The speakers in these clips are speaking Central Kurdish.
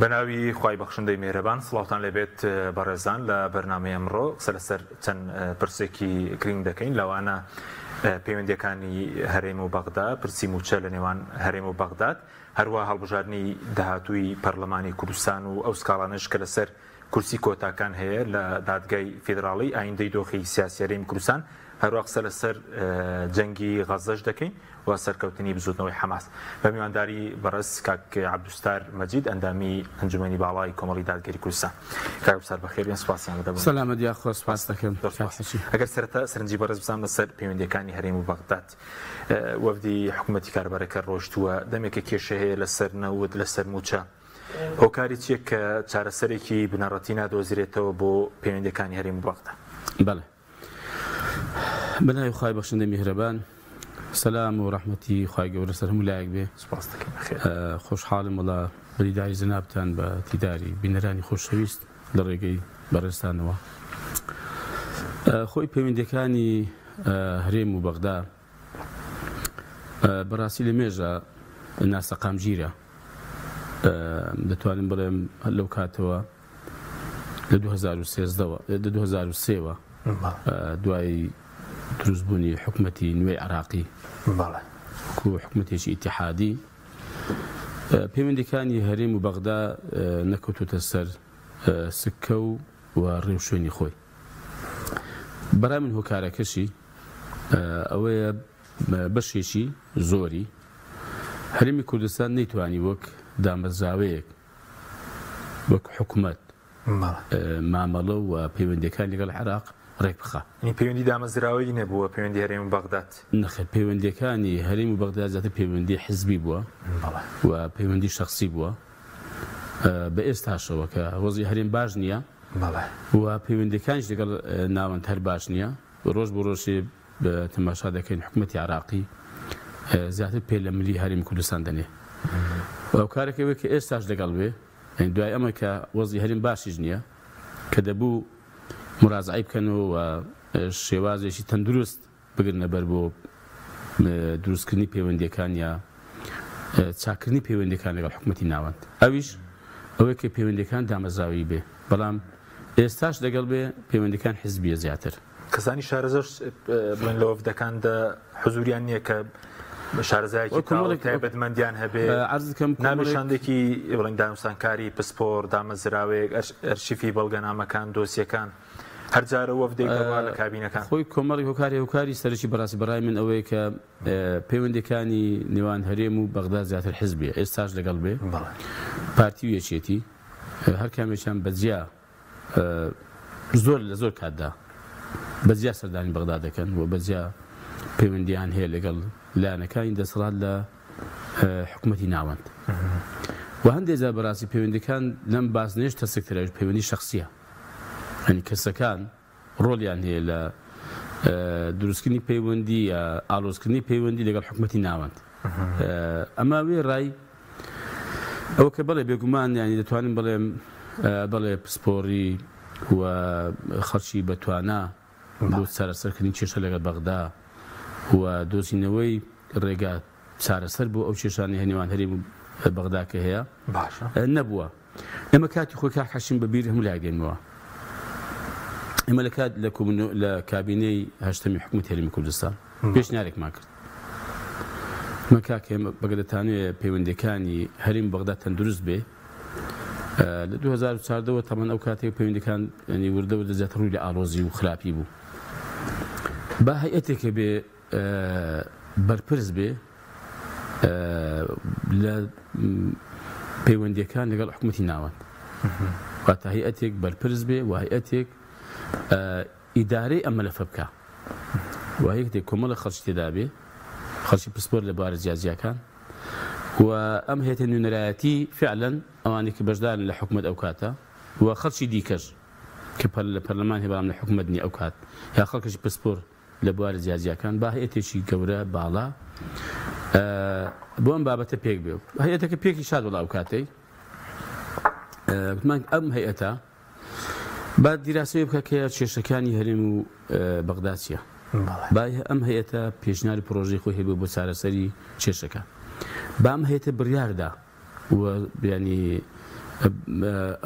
بەناوی خوای بەخشندەی میهرەبان سڵاوتان لەبێت بەڕێزان لە بەرنامەی ئەمڕۆ سەر چەند پرسێکی گرنگ دەکەین لەوانە پەیوەندیەکانی هەرێم و بەغدا پرسی موچە لە نێوان هەرێم و بەغداد هەروە هەڵبژاردننی داهاتووی پەرلەمانی کوردستان و ئەو سکاڵانش کە لەسەر کورسی کۆتاکان هەیە لە دادگای فیدراڵی ئایندەی دۆخی سیاسی هەرێمی کوردستان هەروە قسە لەسەر جەنگی غەزەش دەکەین و سەرکەوتنی بزوتنەوەی حەماس بە میوانداری بەڕێز کاک عەبدولستار مەجید ئەندامی ئەنجومەنی باڵای کۆمەڵی دادگەری کوردستان. کاک عەبدولستار بەخێر بێن، سوپاسیان دەبم. سەلامەت یا خۆ، سوپاس دەکەم. ئەگەر سەرەتا سەرنجی بەڕێز بزانم لەسەر پەیوەندیەکانی هەرێم و بەغداد وەفدی حکوومەتی کارەبارەکە ڕۆیشتووە دەمێکە کێشە هەیە لەسەر نەود لەسەر موچە هۆکاری چیە کە چارەسەرێکی بنەڕەتی نادۆزرێتەوە بۆ پەیوەندیەکانی هەرێم و بەغداد؟ بەڵێ، بەناوی خوای بەخشندەی میهرەبان، سەلام و ڕەحمەتی خوای گەورە سەر هەموو لایەک بێ. سوپاس دەکەم. خۆشحاڵم وڵا بەریداری جەنابتان بە تیداری بینەرانی خۆشەویست لە ڕێگەی بەڕێستانەوە. خۆی پەیوەندیەکانی هەرێم و بەغدا بەڕاستی لە مێژە ناسەقامگیرە. دەتوانم بڵێم لەو کاتەوە لە 2003ەوە دوای دروستبوونی حکومەتی نوێی عراقی و حکومەتێکی ئیتیحادی پەیوەندیەکانی هەرێم و بەغدا نەکەوتوتە سەر سکە و ڕێوشوێنی خۆی. بەرای من هۆکارەکەشی ئەوەیە بەشێکی زۆری هەرێمی کوردستان نەیتوانی وەک دامەزراوەیەک وەک حکومەت مامەڵە و پەیوەندیەکان لەگەڵ عێراق ڕێک بخا. پەیوەندی دامەزراوەی نەبووە پەیوەندی هەرێم و بەغداد؟ نەخێر، پەیوەندیەکانی هەرێم و بەغداد زیاتر پەیوەندی حیزبی بووە و پەیوەندی شەخسی بووە بە ئێستاشەوە کە وەزعی هەرێم باش نییە و پەیوەندیەکانیش لەگەڵ ناوەند هەر باش نییە. ڕۆژ بۆ ڕۆژێ بە تەماشا دەکەین حکومەتی عراقی زیاتر پێ لە ملی هەرێمی کوردستان دەنێ و ئەو کارێکەوەی کە ئێستاش لەگەڵ بێ دوای ئەمە کە وەزعی هەرێم باشیش نییە کە دەبوو مرازعی بکەنەوە و شێوازێکی تەندروست بگرنە بەر بۆ دروستکردنی پەیوەندیەکان یا چاکردنی پەیوەندیەکان لەگەڵ حکومەتی ناوەند. ئەویش ئەوەیە کە پەیوەندیەکان دامەزراوی بێ، بەڵام ئێستاش لەگەڵ بێ پەیوەندیەکان حیزبیە زیاتر. کەسانی شارەزەش بڵێن لە وەفدەکاندا حزوریان نییە کە شارەزایەکی تایبەتمەندیان هەبێ، نابێشاندێکی بڵێن دانووسانکاری پسپۆر دامەزراوەیەک ئەرشیفی بەڵگەنامەکان دۆسیەکان هەر جارە وەفدێک دەوا لە کابینەکان. خۆی کۆمەڵی هۆکاری سەرشی بەڕاستی بەڕای من ئەوەیە کە پەیوەندیەکانی نێوان هەرێم و بەغدا زیاتر حیزبیە، ئێستاش لەگەڵ بێ پارتی و یەکێتی هەر کامێکیان بەجیا زۆر کاتدا بەجیا سەردانی بەغدا دەکەن و بەجیا پەیوەندیان هەیە لەگەڵ لایەنەکانی دەسەڵات لە حکومەتی ناوەند و هەندێک جار بەڕاستی پەیوەندیەکان لەم باسنێش تەسکترەوەی پەیوەندی شەخسیە، یعنی کەسەکان ڕۆڵیان هەیە لە دروستکردنی پەیوەندی یا ئاڵۆزکردنی پەیوەندی لەگەڵ حکومەتی ناوەند. ئەمە وێ ڕای ئەوە کە بەڵێ بێگومان ینی دەتوانین بەڵێ پسپۆڕی و خەڵکی بەتوانە بۆ چارەسەرکردنی کێشە لەگەڵ بەغدا و دۆزینەوەی ڕێگا چارەسەر بۆ ئەو کێشانەی هەنێوان هەرێم و بەغدا کە هەیە نەبووە. ئێمە کاتی خۆی کاک حەشیم بەبیر هەموو لای دێنەوە. ئێمە لە کابینەی هەشتەمی حکومەتی هەرێمی کوردستان پێشنیارێکمان کرد. ئەمە کاک بەگە دەتانوێت پەیوەندیەکانی هەرێم بەغدا تەندروست بێ. لە 2014ەوە تەمەن ئەو کاتێک پەیوەندیەکان وردە دەجێتە ڕووی لە ئاڵۆزی و خراپی بوو. با هەیئەتێکە بێ بەرپرس بێ لە پەیوەندیەکان لەگەڵ حکومەتی ناوەند، واتە هەیئەتێک بەرپرس بێ و هەیئەتێک ئیدارەی ئەمەلەفە بکە و هەیەکێک کۆمەڵە خەڵکی تێدا بێ، خەڵکی پسپۆر لە بوارە جیازیەکان و ئەم هەیئەتە نوێنەرایەتی فعلەن ئەوانەی کە بەشدارن لە حکومەت ئەو کاتە و خەڵکی دیکەش کە لە پەرلەمان هێ بەڵام لە حکومەت نی ئەو کات یا خەڵکەشی پسپۆر لە بوارە جیازیەکان با هەیئەتێکی گەورە باڵا بۆ ئەم بابەتە پێک بێ. هەیئەتەکە پێکی شاد وڵا ئەو کاتەی گوتمان ئەم هەیئەتە با دیراسەوەی بکە کە کێشەکانی هەرێم و بەغدا چییە. با ئەم هەیەتە پێشنیاری پرۆژەی خۆی هەبوو بۆ چارەسەری کێشەکە. بام هەیەتە بڕیاردا و ینی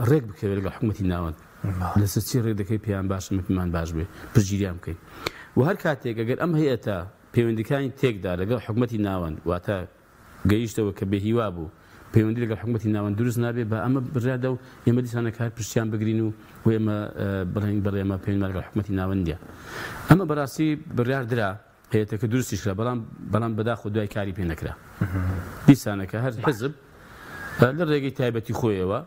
ڕێک بکەوێت لەگەڵ حکوومەتی ناوەند لەسەر چی ڕێک دەکەی پێیان باشە مەپیمان باش بێ پرگیریان بکەین و هەر کاتێک ئەگەر ئەم هەیەتە پەیوەندیەکانی تێکدا لەگەڵ حکوومەتی ناوەند واتە گەیشتەوە کە بێهیوا بوو پەیوەندی لەگەڵ حکوومەتی ناوەند دروست نابێت بە ئەمە بڕیادا و ئێمە دیسانە کار پشتیان بگرین و ئێمە بڵێن بەڵێمە پەیوەندیمان لەگەڵ حکوومەتی ناوەندیە ئەمە بەڕاستی بڕیاردرا هەیەتەکە دروستیش کرا بەڵام بەداخۆ دوای کاری پێ نەکرا دیسانەکە هەر حزب لە ڕێگەی تایبەتی خۆیەوە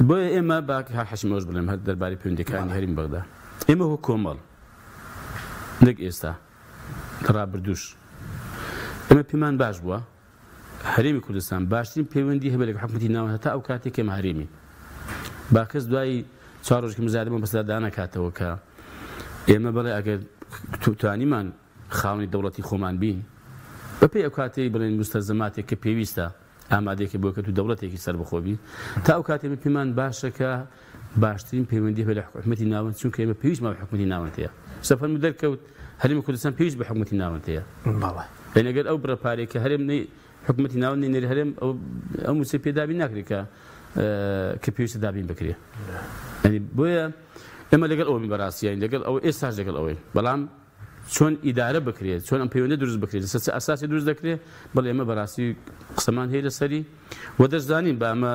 بۆیە ئێمە با حەشمەوەش بڵێم هەر دەربارەی پەیوەندیەکانی هەرێمی بەغدا ئێمە وەک کۆمەڵ نەک ئێستا ڕابردووش ئەمە پێمان باش بووە هەرێمی کوردستان باشترین پەیوەندی هەبێت لەگەڵ حکوومەتی ناوەند هەتا ئەو کاتێک ئێمە هەرێمی با کەس دوای 4 ڕۆژێکی مزادەمە بەسەدا دانەکاتەوە کە ئێمە بەڵێ ئەگەر توانیمان خاوەنی دەوڵەتی خۆمان بین بەپێی ئەو کاتەی بڵێن مستەلزەماتێک کە پێویستە ئامادەیەکە بۆ کە تو دەوڵەتێکی سەربەخۆبی تا ئەو کاتێ پێمان باشە کە باشترین پەیوەندی هەبێت لە حکوومەتی ناوەند چونکە ئێمە پێویستمان بە حکوومەتی ناوەند هەیە سەفەرمو دەرکەوت هەرێمی کوردستان پێویست بە حکوومەتی ناوەند هەیە یعنی ئەگەر ئەو بڕەپارێک کە هەرێم حکوومەتی ناوەند نێری هەرێم ئەو موسێ پێدابین ناکرێت کە پێویستە دابین بکرێ ینی بۆیە ئێمە لەگەڵ ئەوەی بەڕاستیان لەگەڵ ئەوە ئێستاش لەگەڵ ئەوەی بەڵام چۆن ئیدارە بکرێت چۆن ئەم پەیوەندە دروست بکرێت لەسەر ئاساسی دروست دەکرێت بەڵێ ئێمە بەڕاستی قسەمان هەیە لەسەری و دەشزانین بە ئەمە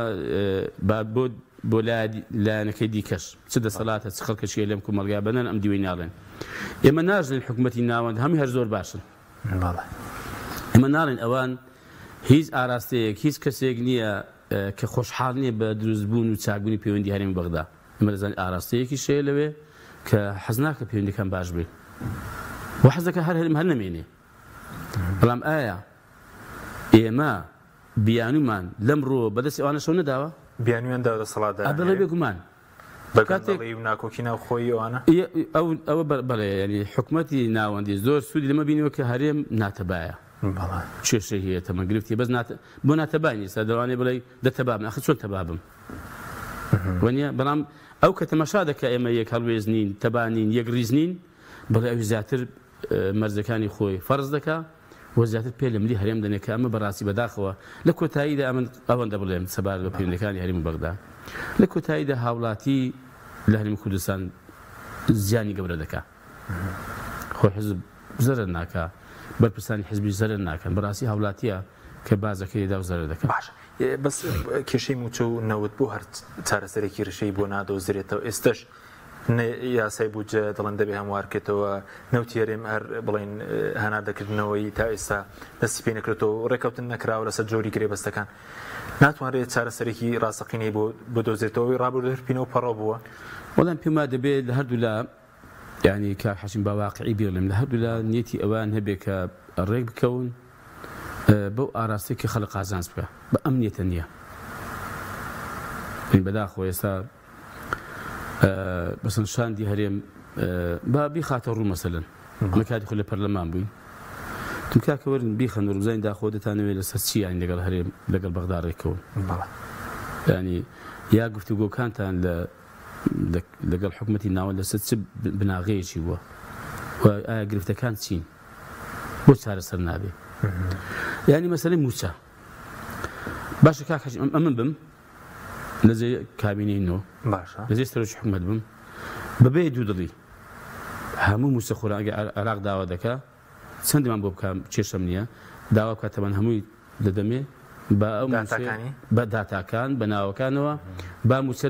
بۆ لایەنەکەی دیکەش چ دەسەڵاتە چ خەڵکەشیە لەم کۆمەڵگا بەنەن ئەم دیوەی ناڵێن ئێمە ناژنین حکوومەتی ناوەند هەمووی هەر زۆر باشن ئێمە ناڵێن ئەوان هیچ ئاراستەیەک هیچ کەسێک نییە کە خۆشحاڵ نییە بە دروستبوون و چاکبوونی پەیوەندی هەرێمی بەغدا ئێمە دەزانین ئاراستەیەکی شەیە لەوێ کە حەز ناکە پەیوەندیەکان باش بێ و حەزەکە هەر نەمێنێ بەڵام ئایا ئێمە بیانومان لەمڕۆ بەدەستی ئەوانە شەو نەداوە بیانویان دا دەسەڵاتدا بەڵێ بێگومان بەکاتێکی و ناکۆکی ناوخۆی ئەوانە ئەوە بەڵێ ینی حکوومەتی ناوەندی زۆر سوودی لەمە بینیوە کە هەرێم ناتەبایە کێشەی هەیە تەمەگرفتی بەس بۆ ناتەبای نیستە دەوانێ بڵێ دەتەبابن ئەخ چۆن تەبابم وەنیە بەڵام ئەو کە تەماشا دەکە ئێمە یەک هەڵوێز نین تەبانین یەک ڕیز نین بەڵێ ئەوی زیاتر مەرزەکانی خۆی فەرز دەکا و زیاتر پێ لە ملی هەرێم دەنێت کە ئەمە بەڕاستی بەداخەوە لە کۆتاییدا ئەوەندە بڵێم سەبار بە پەیوەندیەکانی هەرێمی بەغدا لە کۆتاییدا هاوڵاتی لە هەرێمی کوردستان زیانی گەورە دەکا خۆ حزب زەرەر ناکا بەرپرسانی حزبی زەرەر ناکەن بەڕاستی هاوڵاتیە کە بازەکەیدا و زەرەر دەکەن بەس کێشەی موچە و نەوت بوو هەر چارەسەرێکی ڕشەی بۆ نادۆزرێتەوە ئێستش یاسای بووجە دڵن دەبێ هەموارکێتەوە نەوتی هەرێم هەر بڵێن هەناردەکردنەوەی تا ئێستا دەستی پێ نەکرێتەوە ڕێکەوتن نەکراوە لەسەر جۆری گرێبەستەکان ناتوانرێت چارەسەرێکی ڕاستەقینەی بۆ بدۆزێتەوەی ڕابردوپینەوە پەڕۆ بووە وەڵام پێما دەبێت لە هەردوو لا یعنی کار حەشیم باواقعی بێڵێم لە هەردوو لا نیەتی ئەوان هەبێ کە ڕێک بکەون بەو ئاراستەی کە خەڵک قازانج بکە بە ئەم نیەتە نییە بەداخۆ ئێستا بەسن شاندی هەرێم با بیخاتە ڕوو مەسەلەن ئەمە کاتی خۆ لە پەرلەمان بووین تم کاکەوەرن بیخەن ڕووزانی داخۆ دەتانەوێت لەسەر چی یانی لەگەڵ هەرێم لەگەڵ بەغدا ڕێکەوەن ینی یا گفتوگۆکانتان لەگەڵ حکوومەتی ناوەند لەسەر چ بناغەیەکی بووە و ئایا گرفتەکان چین بۆ چارەسەر نابێ ینی مەسەلەی موچە باشە کاکەشم ئەمن بم لەجێ کابینەی باشە لەجێ سەرۆکی حکوومەت بم بەبێ دوو دڵی هەموو موچە خۆراگە عێراق داوا دەکا چەندمان بۆ بکەم کێشەم نییە داوا بکاتەمان هەمووی دەدەمێ بە داتاکان بە ناوەکانەوە با موچە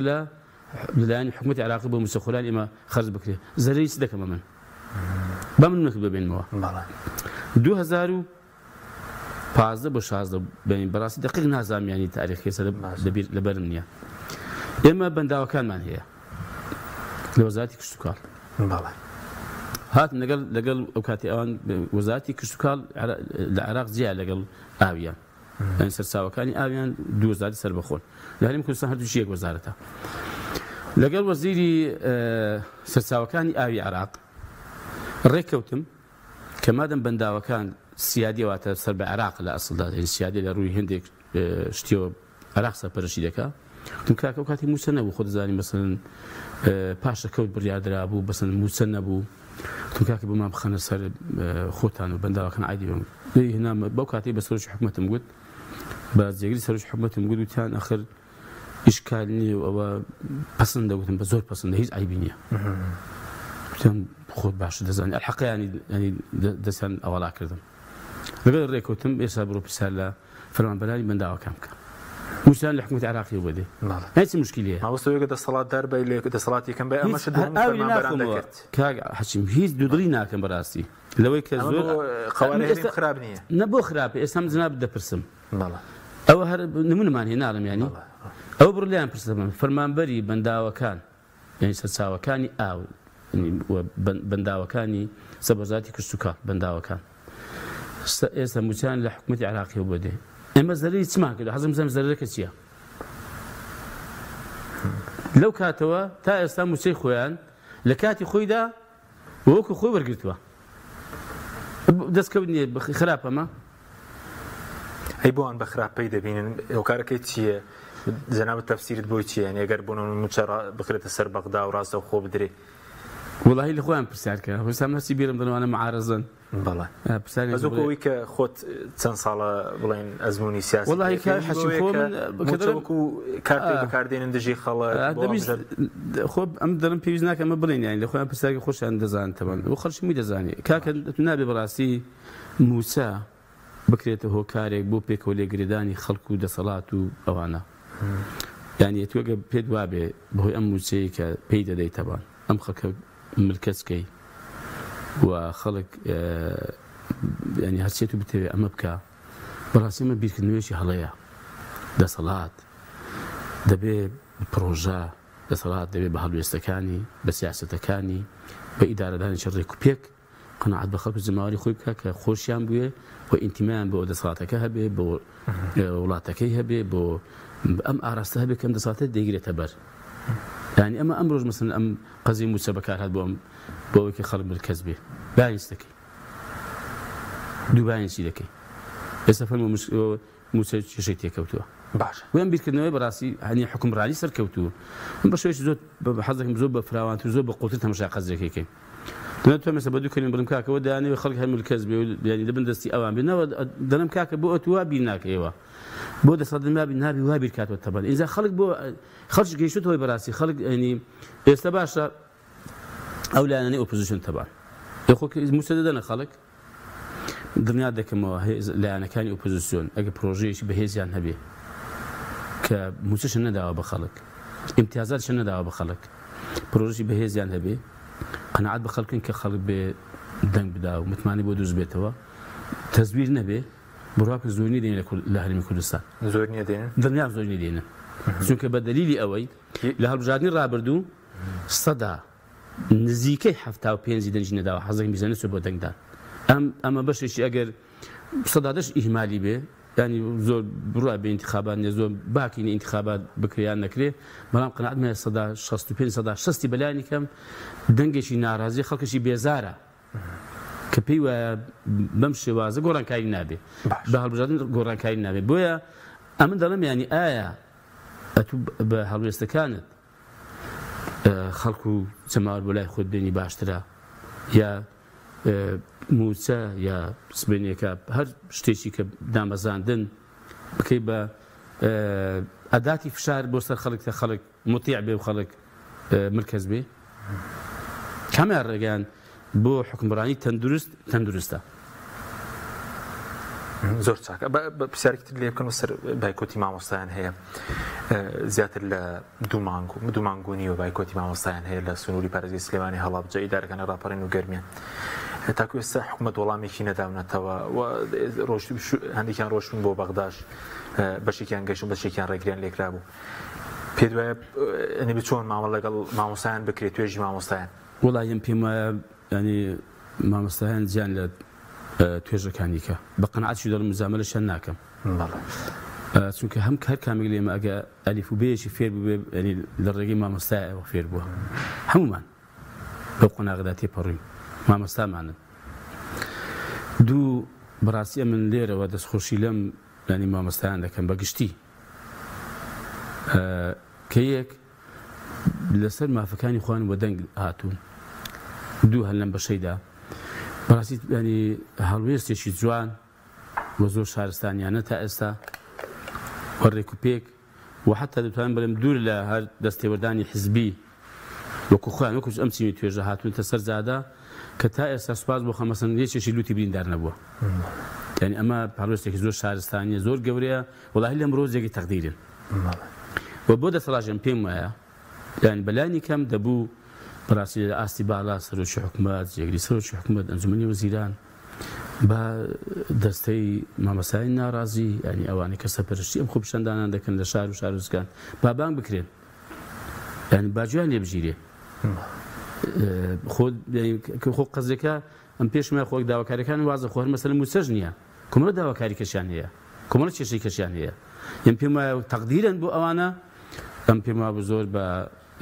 لەلایەن حکوومەتی عێراقی بۆ موچە خۆران ئێمە خەرج بکرێ زەرەری چ دەکەمە من با من نەکرد ببێنمەوە 2015 بۆ 16 بین بەڕاستی دقیق نازانمیانی تاریخی لەبەرم نییە ئێمە بەنداوەکانمان هەیە لە وەزارەتی کشت و کاڵ هاتن لەگەڵ ئەو کاتی ئەوان وەزارەتی کشت و کاڵ لە عێراق جیا لەگەڵ ئاویان سەرچاوەکانی ئاویان دوو وەزارەتی سەربەخۆن لە هەرێمی کوردستان هەردووشی یەک وەزارەتە لەگەڵ وەزیری سەرچاوەکانی ئاوی عێراق ڕێککەوتم کە مادەم بەنداوەکان سیادی واتە سەر بە عێراق لە ئەسڵدا سیادی لە ڕووی هەندێک شتیەوە عێراق سەرپەرشی دەکا تم کاکە و کاتی موچە نەبوو خۆ دەزانی مەسەڵەن پاشە کەوت بڕیاردرا بوو بەسەن موچە نەبوو تم کاکە بۆمان بخەنە سەر خۆتان و بەنداوەکان عایدی بم هێنامە بەو کاتی بە سەرۆکی حکوومەتم گوت بە جێگری سەرۆکی حکوومەتم گوت وتیان ئەخر ئیشکال نییە و ئەوە پەسەند دەوتم بە زۆر پەسەندە هیچ عیبی نییە خۆت باش دەزانانی ئەلحەقەیانی دەستیان ئەوەڵا کردم لەگەڵ ڕێکوتم ئێستا بڕۆ پرسیار لە فەرمانبەرانی بەنداوەکان بکە موسیان لە حکومەتی عێراقی بەدێ هیچ مشکلیە ماوەستەوەیەکە دەسەڵاتدار بە دەسەڵاتی یەکەم بە ئەمەش فەرمانبەران دەکرد کاک حەچیم هیچ دوودڵی ناکەم بەڕاستی لەوەی کە زۆر قەوانین خراپ نییە نەبۆ خراپە ئێستا جناب دەپرسم بەڵێ ئەوە هەر نمونەمان هێ ناڵم ینی ئەوە بڕ لیان پرسەم فەرمانبەری بەنداوەکان یعنی سەرچاوەکانی ئاو بەنداوەکانی سەبەرزاتی کشتوکە بەنداوەکان ئێستا موچیان لە حکومەتی عێراقی بەدێ ئێمە زەرری چمان کرد حەزم بزانم زەرەکە چییە لەو کاتەوە تا ئێستا موچەی خۆیان لە کاتی خۆیدا وەکو خۆی وەرگرتووە دەستکەوت نییە خراپەمە هەی بۆوان بە خراپەی دەبینن ئەو کارەکەی چییە جەنابەت تەفسیرت بۆی چییە ئەگەر بۆن موچە بخرێتە سەر بەغدا و ڕاستە خۆ بدرێ وڵی لە خۆیان پرسیار کرد هۆستا مەسی بیرم دەنوانە معارەزن بەڵێ ئەزۆکەوەی کە خۆت چەند ساڵە بڵێن ئەزمموی سیاسی وڵی حەچی خۆمنوەکو کارتی بەکاردێنن دژی خەڵە خۆ ئەم دەرم پێویست ناکە ئەمە بڵێن یانی لە خۆیان پرسیارکە خۆشیان دەزانتەوە و خەڵشمی دەزانێ کاکە نابێ بەڕاستی موسا بکرێتە هۆکارێک بۆ پێکەوە لێگرێدانی خەڵکو و دەسەڵات و ئەوانە یانی توێگە پێت وابێ بەهۆی ئەم موچەیە کە پێی دەدەیتەوە ئەم خەکە ملکەچکەی و خەڵک ینی هەرچێت و بتەوێت ئەمە بکە بەڕاستی ئەمە بیرکردنەوەیەکی هەڵەیە دەسەڵات دەبێ پرۆژە دەسەڵات دەبێت بە هەڵوێستەکانی بە سیاسەتەکانی بە ئیدارەدانێکی ڕێک و پێک قەناعەت بە خەڵک زماوەری خۆی بکە کە خۆشیان بووێ و ئینتیمایان بۆ دەسەڵاتەکە هەبێ بۆ وڵاتەکەی هەبێ بۆ ئەم ئاراستە هەبێت کەم دەسەڵاتە دەیگرێتە بەر یعنی ئەمە ئەمڕۆژ مەسەن ئەم قەزی موچە بەکار هات بۆ ئەوەی کە خەڵک ملکەز بێ باینس دەکەی دوو باینسی دەکەی ئێستا فەرموو موچە کێشەی تێکەوتووە باش وێن بیرکردنەوەی بەڕاستی هەنی حکومڕانی سەرکەوتووە بە شێوەیەکی زۆر حەز دەکەم زۆر بە فراوانتر و زۆر بە قوڵتر تەماشا قەزێکەکەی تۆ مەسە بە دوو کەلمە بڵم کاکەوە دەیانەوێت خەڵک هەر ملکەز بێ ینی دەبن دەستی ئەوان بێنەوە دەنم کاکە بۆ ئەتووا بیر ناکەیەوە بۆ دەسەڵات نابی وا بیر کاتوە تەبەن ئینجا خەڵک بۆ خەڵک گەیشتەوەی بەڕاستی خەڵک ینی ئێستا باشە ئەو لایەنەی ئۆپۆزیسیۆن تەبان موچە دەدەنە خەڵک دنیا دەکەمەوە لایەنەکانی ئۆپۆزیسیۆن ئەگە پرۆژەیەکی بەهێزیان هەبێ کە موچەشە نەداوە بە خەڵک ئیمتیازاتشە نەداوە بە خەڵک پرۆژی بەهێزیان هەبێ قەناعەت بە خەڵکن کە خەڵک بێ دەنگ بدا و متمانی بۆ دروست بێتەوە تەزویر نەبێ بڕواکە زۆرنی دێنێ لە هەرمی کوردستان زۆر نییە دێنن دڵنیام زۆرنی دێنن چونکە بە دەلیلی ئەوەی لە هەڵبژاردننی ڕابردوو سەدا نزیکەی 75 دەنجی نەداوە حەزێک میزانە بۆ دەنگدان ئەمە بەشێکی ئەگەر سەدادەش ئیهمالی بێ ینی زۆر بڕای بە ئینتیخابات نێ زۆر باکینی ئینتیخابات بکریان نەکرێ بەڵام قەناعەتمە سەدا 65 بەلایانی کەم دەنگێکی ناڕازی خەڵکەشی بێزارە کە پێی وایە بەم شێوازە گۆڕانکاری نابێ بە هەڵبژاردن گۆڕانکاری نابێت بۆیە ئەمن دەڵێم ینی ئایا ئەتوو بە هەڵوێستەکانت خەڵکو و جەماوەت بۆ لای خۆت بێنی باشترە یا موچە یا سبێنیەکە هەر شتێکی کە دامەزاندن بکەی بە ئەداتی فشار بۆ سەر خەڵک تا خەڵک مطیع بێ و خەڵک مرکز بێ کامیان ڕێگەیان بۆ حکمڕانی تەندروستە زۆر چاکە پرسیارێکی لێ بکەن و سەر بایکۆتی مامۆستایان هەیە زیاتر لە دوو مانگونی و بایکۆتی مامۆستایان هەیە لە سنووری پارێزگای سلێمانی هەڵابجە ئیدارەکانی ڕاپەڕین و گەرمیان تاکو ئێستا حکومەت وەڵامێکی نەداونەتەوە هەندێکیان ڕۆشتون بۆ بەغداش بەشێکیان گەشتون بەشێکیان ڕێگریان لێکرا بوو پێت وایە ئەنی چۆن مامەڵ لەگەڵ مامۆستایان بکرێت توێژی مامۆستایان وەڵایم پێم وایە ینی مامۆستایان جیان لە توێژەکانی کە بە قەناعەتی دەڵم مزامەلەشیان ناکەم چونکە هەم هەر کامێک لێمە ئەگە ئەلیف و بێیەکی فێر بووێ لە ڕێگەی مامۆستایەوە فێر بووە هەمومان بەو قۆناغدا تێپەڕووین مامۆستامانن دوو بەڕاستی من لێرەوە دەستخۆشی لەم ینی مامۆستایان دەکەم بە گشتی کە یەک لەسەر مافەکانی خوان وە دەنگ هاتوون دوو هەل لەم بەشەیدا بەڕاستی ینی هەڵوێستێکی جوان وە زۆر شارستانیانە تا ئێستا وەڕێک و پێک وحتى دەتوانین بڵێم دوور لە هەر دەستێوەردانی حزبی وەکو خۆیان وەکو ئەم چینی توێژە هاتوونتە سەر زادا کە تا ئێستا سوپاس بۆ خەمەسەن یەکێکی لوتی بریندار نەبووە. یعنی ئەمە پاڵۆستێکی زۆر شارستانیە زۆر گەورەیە وەڵاهی لەم ڕۆژێکی تەقدیرن. و بۆ دەسەڵاتیان پێم وایە یعنی بەلانی کەم دەبوو بەڕاستی لە ئاستی باڵا سەرۆکی حکوومەت جێگری سەرۆکی حکوومەت ئەنجومەنی وەزیران بە دەستەی مامەسایی ناڕازی ینی ئەوانەی کە سەرپەرشتی ئەم خوپشەندانان دەکەن لە شار و شارۆچکان بابانگ بکرێن ینی باجویان لێ بژیرێ خۆ قەزەکە ئەم پێشمە خۆک داواکاریەکان وازە خۆ هەر مەسەلە موسەژ نییە کۆمەڵە داواکاری کەشیان هەیە کۆمەڵە کێشەی کەشیان هەیە یان پێم وایە تەقدیرن بۆ ئەوانە ئەم پێم وایە زۆر بە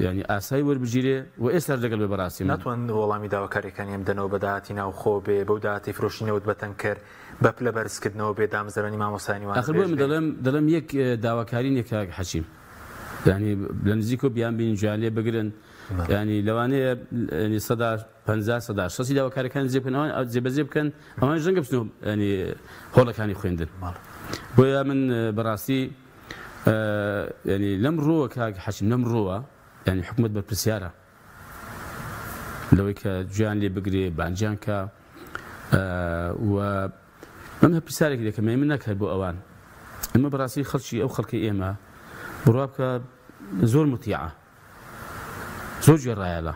ینی ئاسایی وەربژیرێ و ئێستا لەگەڵ بە بەڕاستی ناتوان وەڵامی داواکاریەکانی ئەم دەنەوە بە داهاتی ناوخۆ بێ بەو داهاتی فرۆشینەوت بەتەن کرد بە پلە بەرزکردنەوە بێ دامەزرانی مامۆساییوان آخر بۆ دەڵێم یەک داواکاری نێکە حەچیم ینی لە نزیکۆ بیان بین جوالێ بگرن ینی لەوانەیە 50-60 داواکاریەکان جێبەجێ بکەن ئەوان ژەنگە بچنەوە ینی هۆڵەکانی خوێندن بۆیە من بەڕاستی ینی لەم ڕۆوە کاک حەچیم لەم ڕۆوە ینی حکوومەت بەرپرسیارە لەوەی کە گویان لێ بگرێ بانجیان کە و ئەم پرسیارێکی دەکەم من نەکرد بۆ ئەوان ئەمە بەڕاستی خەڵکی ئەو خەڵکی ئێمە بڕوا بکە زۆر متیعە زۆر گوێڕایەڵە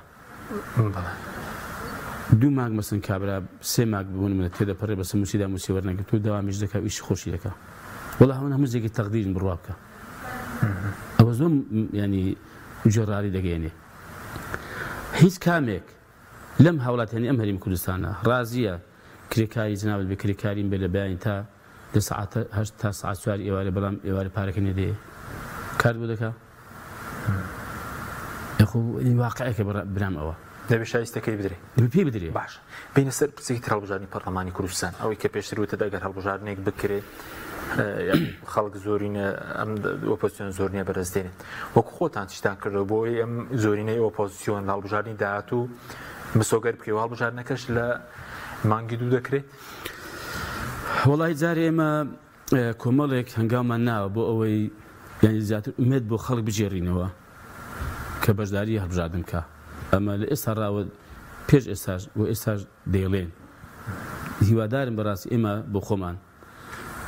2 مانگ مەسن کابرا 3 مانگ ببوون منە تێدەپەڕێ بەسە موسیدا موسی وەرنەگرت و داوامیش دەکا و ئیشی خۆشی دەکا وەڵا هەموو هەمووزێکی تەقدیرن بڕوا بکە ئەوە زۆر ینی جۆڕاری دەگەێنێ هیچ کامێک لەم هاوڵاتیانی ئەم هەرێمی کوردستانە ڕازیە کرێکاری جنابەت بێ کرێکاریم بێ لە بەیانی تا ساعت 4 ئێوارە بەڵام ئێوارە پارەکە نێدەیە کار بۆ دەکا واقعەکە برام ئەوە دەبێت شایستەکەی بدرێ پێی بدرێ باش بینە سەر پرسێکی هەڵبژارنی پەرلەمانی کوردستان ئەوەی کە پێشتر وتە ئەگەر هەڵبژارنێک بکرێ خەڵک زۆرینە ئەم ئۆپۆزیسیۆن زۆر نییە بەرزدێنێت وەکو خۆتان تشتان کردەوە بۆی ئەم زۆرینەی ئۆپۆزیسیۆن لە هەڵبژارنی داهات و مسۆگەر بکەوە هەڵبژارنەکەش لە مانگی 2 دەکرێت وەڵای جارێ ئێمە کۆمەڵێک هەنگاومان ناوە بۆ ئەوەی یعنی زیاتر ئومێد بۆ خەڵک بجێڕینەوە کە بەشداری هەڵبژاردن کە ئەمە لە ئێستا ڕاوە پێش ئێستاش و ئێستاش دەیڵێن هیوادارم بەڕاستی ئێمە بۆ خۆمان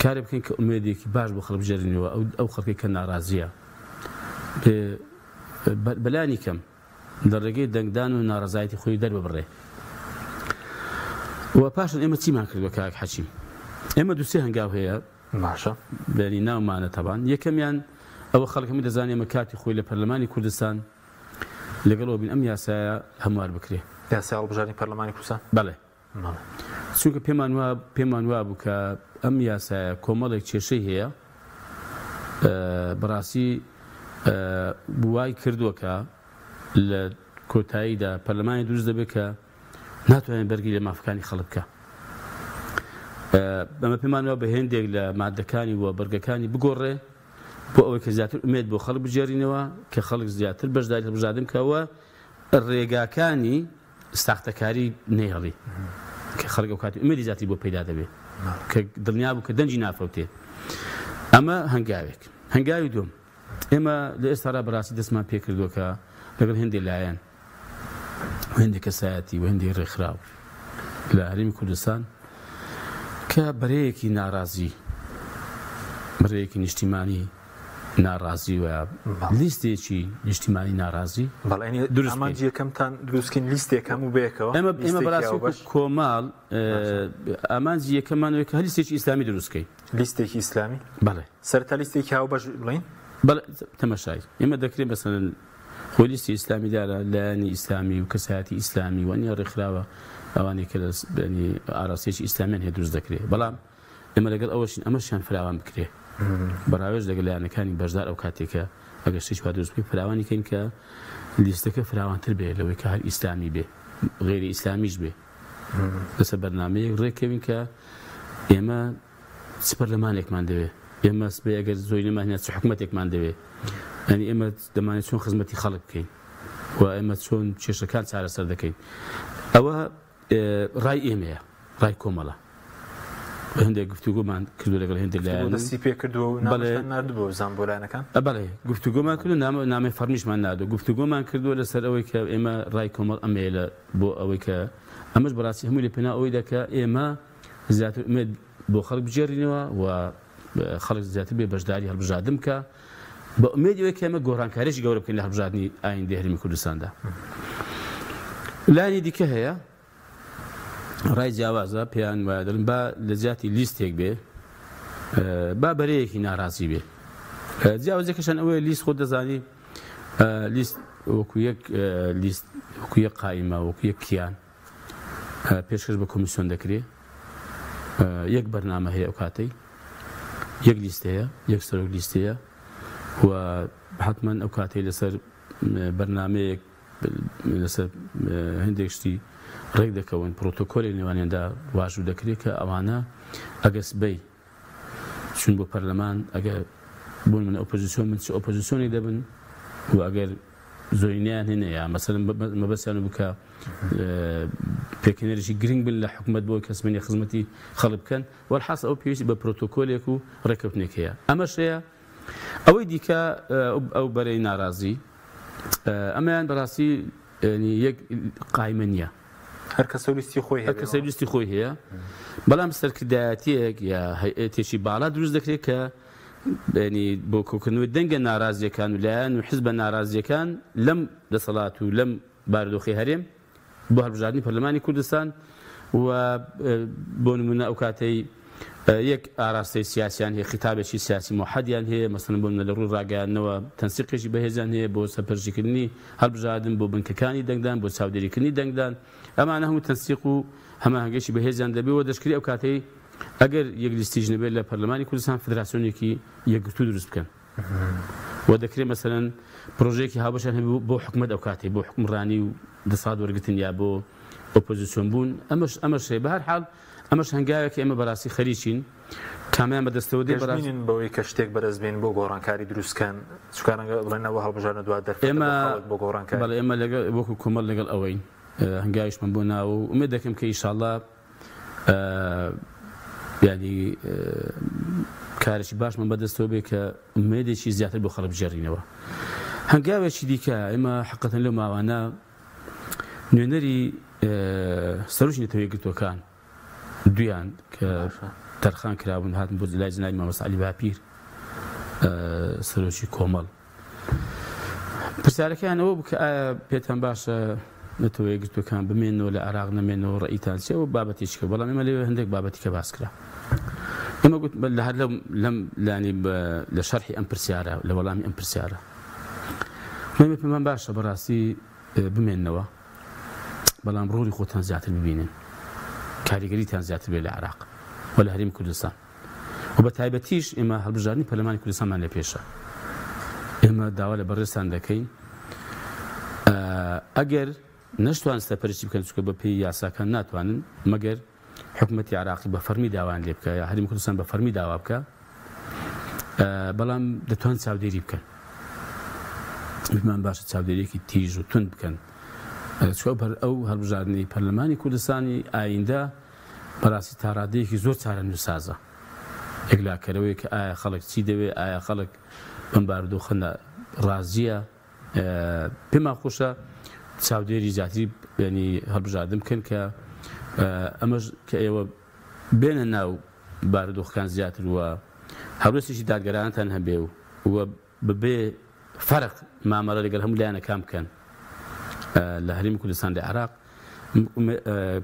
کارێ بکەین کە ئومێدێکی باش بۆ خەڵک بجێڕینەوە ئەو خەڵکی کە ناڕازیە بەلانی کەم لە ڕێگەی دەنگدان و ناڕەزایەتی خۆی دەرببڕێ و پاشان ئێمە چیمان کردووە کاک حەچیم ئێمە 2-3 هەنگاو هەیە باشە بەنی ناومانە تەبان یەکەمیان ئەوە خەڵکەمی دەزانێ ئەمە کاتی خۆی لە پەرلەمانی کوردستان لەگەڵەوە بین ئەم یاسایە هەموار بکرێ یاسای هەڵبژارنی پەرلەمانی کوردستان بەڵێ چونکە پێمان وا بوو کە ئەم یاسایە کۆمەڵێک کێشەی هەیە بەڕاستی وای کردووە کە لە کۆتاییدا پەرلەمانی دروست دەبێت کە ناتوانێت بەرگی لە مافەکانی خەڵک بکە ئەمە پێمان وە بە هێندێک لە مادەکانی وە بەرگەکانی بگۆڕێ بۆ ئەوەی کە زیاتر ئومێد بۆ خەڵک بجێڕینەوە کە خەڵک زیاتر بەشداری هەڵبژاردن بکەوە ڕێگاکانی ساختەکاری نەیهەڵی کە خەڵک ئەو کاتی ئومێدی زیاتری بۆ پەیدا دەبێت کە دڵنیا بوو کە دەنجی نافەوتێ ئەمە هەنگاوێک هەنگاوی دوم ئێمە لە ئێستادا بەڕاستی دەستمان پێ کردووە کە لەگەڵ هێندێک لایەن هێندێک کەسایەتی و هێندێک ڕێکخراو لە هەرێمی کوردستان کە بەرەیەکی ناڕازی بەرەیەکی نیشتیمانی ناڕازی و لیستێکی نیشتیمانی ناڕازی ئامانجی یەکەمتان دروستکەین لیستێکەم و بەیەکەوە ئێمە بەڕاستی کۆماڵ ئامانجی یەکەمانەوەی کە لیستێکی ئیسلامی دروستکەین لیستێکی ئیسلامی بەڵێ سەرەتا لیستێکی هاوبەش بڵین بەڵێ تەماشای ئێمە دەکرێت مەسەڵەن خۆی لیستی ئیسلامیدارە لایەنی ئیسلامی و کەسایەتی ئیسلامی وانیا ڕێکخراوە ئەوانەی کە ئاراستێکی ئیسلامیان هەیە دروست دەکرێت بەڵام ئێمە لەگەڵ ئەوەشین ئەمەشیان فراوان بکرێ بەراوێژ لەگەڵ لایەنەکانی بەشدار ئەو کاتێکە ئەگەر شتێکی وا دروست بکەین فراوانی کەین کە لیستەکە فراوانتر بێ لەوەی کە هەر ئیسلامی بێ غێری ئیسلامیش بێ لەسەر بەرنامەیەک ڕێکەوین کە ئێمە پەرلەمانێکمان دەوێت ئێمە سبەی ئەگەر زۆری نەمانێت حکوومەتێکمان دەوێت ئەنی ئێمە دەمانێت چۆن خزمەتی خەڵک بکەین و ئێمە چۆن کێشەکان چارەسەر دەکەین ئەوە ڕای ئێمەیە ڕای کۆمەڵە هەندێک گفتوگۆمان کردو لەگەڵ هێندێک لایەن دەستی پێ کردو و نامەشتان نردبوو زانبۆلایەنەکان بەڵێ گفتوگۆمان کردو نامەی فەرمیشمان نادو گفتوگۆمان کردووە لەسەر ئەوەی کە ئێمە ڕای کۆمەڵ ئەمێلە بۆ ئەوەی کە ئەمەش بەڕاستی هەمووی لە پێنا ئەوەی دەکە ئێمە زیاتر ئومێد بۆ خەڵک بجێڕینەوە و خەڵک زیاتر بێ بەشداری هەڵبژاردن بکە بە ئومێدیەوەی کە ئێمە گۆڕانکاریشی گەورە بکەین لە هەڵبژاردننی ئایندەی هەرێمی کوردستاندا. لانی دیکە هەیە ڕای جیاوازە پێیان وایە دەڵێن با لە زیاتی لیستێک بێ با بەرەیەکی ناڕازی بێ جیاوازەکەشان ئەوەیە لیست خۆ دەزانی لیست وەکو یەک قایمە وەکو یەک کیان پێشکەش بە کۆمیسیۆن دەکرێت یەک بەرنامە هەیە ئەو کاتەی یەک لیستەیە یەک سەرۆک لیستەیە و حتمما ئەو کاتەی لەسەر بەرنامەیەک لەسەر هەندێک شتی ڕێک دەکەون پرۆتۆکۆلی نێوانیاندا واژوو دەکرێت کە ئەوانە ئەگەر سبەی چون بۆ پەرلەمان ئەگەر بوون من ئۆپۆزیسیۆن من چ ئۆپۆزیسیۆنی دەبن و ئەگەر زۆرینیان هێنەیە مەسەڵەن مەبەستیان بکە پێکەنەرێکی گرنگ بن لە حکومەت بۆ کەسبەنی خزمەتی خەڵک بکەن وەرحاس ئەو پێویستی بە پرۆتۆکۆلێک و ڕێکەوتنێک هەیە ئەمەش هەیە ئەوەی دیکە ئەو بەرەی ناڕازی ئەمەیان بەڕاستی یەک قایمە نییە هەر کەسە لیستی خۆی هەر کەسە لیستی خۆی هەیە بەڵام سەرکردایەتیەک یا هەیئەتێکی باڵا دروست دەکرێت کە بۆ کۆکردنەوەی دەنگە ناڕازیەکان و لایەن و حیزبە ناڕازیەکان لەم دەسەڵات و لەم بارودۆخی هەرێم بۆ هەڵبژاردننی پەرلەمانی کوردستان و بۆ نمونە ئەو کاتەی یەک ئاراستەی سیاسیان هەیە خیتابێکی سیاسی موحەدیان هەیە مەسەڵەن بۆ منە لە ڕووی ڕاگەیاندنەوە تەنسیقێکی بەهێزیان هەیە بۆ سەرپەرشتیکردنی هەڵبژاردن بۆ بنکەکانی دەنگدان بۆ چاودێریکردنی دەنگدان ئەمانە هەموو تەنسیق و هەماهەنگێکی بەهێزیان دەبێەوە دەشکری ئەو کاتەی ئەگەر یەک لیستیش نەبێت لە پەرلەمانی کوردستان فدراسیۆنێکی یەکگرتوو دروست بکەن و دەکرێت مەسەڵەن پرۆژەیەکی هاوبەشیان هەبێ بۆ حکومەت ئەو کاتێ بۆ حکومڕانی و دەسەڵات وەرگرتن یا بۆ ئۆپۆزیسیۆن بوون ئەمەش بە هەر حاڵ ئەمەش هەنگاوێکی ئێمە بەڕاستی خەریکین کامیان بەدەستەوە دێ بەڕاستین بەوەی کە شتێک بەدەستبێن بۆ گۆڕانکاری دروستکەن چکارەنگە بڵێنەوە هەڵبژاردنە دوات دەرفەت بۆ گۆڕانکاری بەڵێ ئێمە لەگەڵ وەکو کۆمەڵ لەگەڵ ئەوەی هەنگاویشمان بۆ ناوە و ئومێد دەکەم کە ئینشاءڵڵا یعنی کارێکی باشمان بەدەستەوە بێ کە ئومێدێکی زیاتر بۆ خەڵک بژێڕینەوە. هەنگاوێکی دیکە ئێمە حقیقەتەن لەو ماوانە نوێنەری سەرۆکی نەتەوەیە یەکگرتووەکان دویان کە تەرخان کرابوون هاتن بۆ لای جنابی مامۆستا عەلی باپیر سەرۆکی کۆمەڵ پرسیارەکەیان ئەوە بوو کە ئایا پێتان باشە نەتەوەیە یەکگرتووەکان بمێنەوە لە عێراق نەمێنەوە ڕەئیتان چێ و بابەتێکی کرد بەڵام ئێمە لێوێ هەندێک بابەتی کە باس کرا ئێمە گوت لە هەر لەم لانی لە شەرحی ئەم پرسیارە لە وەڵامی ئەم پرسیارە ئێمە پێمان باشە بەڕاستی بمێننەوە بەڵام ڕۆڵی خۆتان زیاتر ببینن کاریگەریتان زیاتر بێ لە عێراق و لە هەرێمی کوردستان و بە تایبەتیش ئێمە هەڵبژاردننی پەرلەمانی کوردستانمان لە پێشە ئێمە داوا لە بەڕێستان دەکەین ئەگەر نەشتوان سەرپەرشتی بکەن چونکە بە پێی یاساکان ناتوانن مەگەر حکومەتی عێراقی بە فەرمی داوان لێ بکە یا هەرێمی کوردستان بە فەرمی داوا بکە بەڵام دەتوان چاودێری بکەن بمان باشە چاودێریەکی تیژ و تند بکەن ئەو هەڵبژاردننی پەرلەمانی کوردستانی ئایندە بەڕاستی تاڕادەیەکی زۆر چارەنووسازە یەکلاکەرەوەی کە ئایا خەڵک چی دەوێت ئایا خەڵک بەم بارودۆخە ڕازیە پێمان خۆشە چاودێری زیاتری ینی هەڵبژاردن بکەن کە ئەمەش کە ئێوە بێنە ناو بارودۆخەکان زیاتر وە هەڵوێستێکی دادگەرانتان هەبێ و ببێ فەرق مامەڵە لەگەڵ هەموو لایەنەکان بکەن لە هەرێمی کوردستان لە عێراق